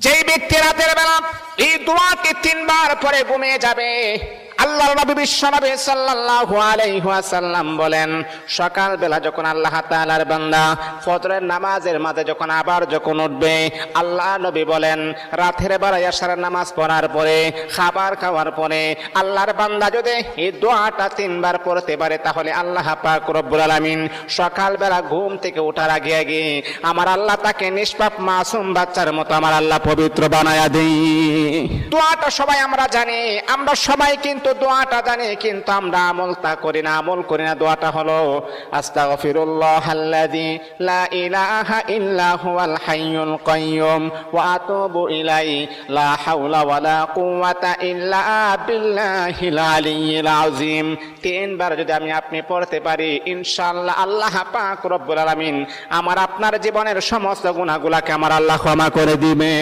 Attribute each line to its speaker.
Speaker 1: যেই ব্যক্তি রাতের বেলা এই দোয়াটি 3 বার পরে ঘুমিয়ে যাবে, আল্লাহর নবী বিশ্বনবী সাল্লাল্লাহু আলাইহি ওয়াসাল্লাম বলেন, সকাল বেলা যখন আল্লাহ তাআলার বান্দা ফজরের নামাজের মাঝে যখন উঠবে, আল্লাহ নবী বলেন রাতের বেলা এশারের নামাজ পড়ার পরে, খাবার খাওয়ার পরে আল্লাহর বান্দা যদি এই দোয়াটা 3 বার পড়তে পারে, তাহলে আল্লাহ পাক রব্বুল আলামিন সকাল বেলা ঘুম থেকে ওঠার আগে আগে আমার আল্লাহ তাকে নিষ্পাপ মাসুম বাচ্চার মতো আমার আল্লাহ পবিত্র বানায়া দেই। দোয়াটা সবাই আমরা জানি, আমরা সবাই কিন্তু দোয়াটা জানি, কিন্তু আমরা আমল করি না। দোয়াটা হলো আস্তাগফিরুল্লাহাল্লাযী লা ইলাহা ইল্লা হুয়াল হাইয়ুল কাইয়্যুম ওয়া আতুবু ইলাইহি লা হাওলা ওয়ালা কুওয়াতা ইল্লা বিল্লাহিল আলিয়্যিল আযীম। 3 বার যদি আপনি পড়তে পারি, ইনশাআল্লাহ আল্লাহ পাক রব্বুল আলামিন আমার আপনার জীবনের সমস্ত গুনাহগুলোকে আমার আল্লাহ ক্ষমা করে দিবে।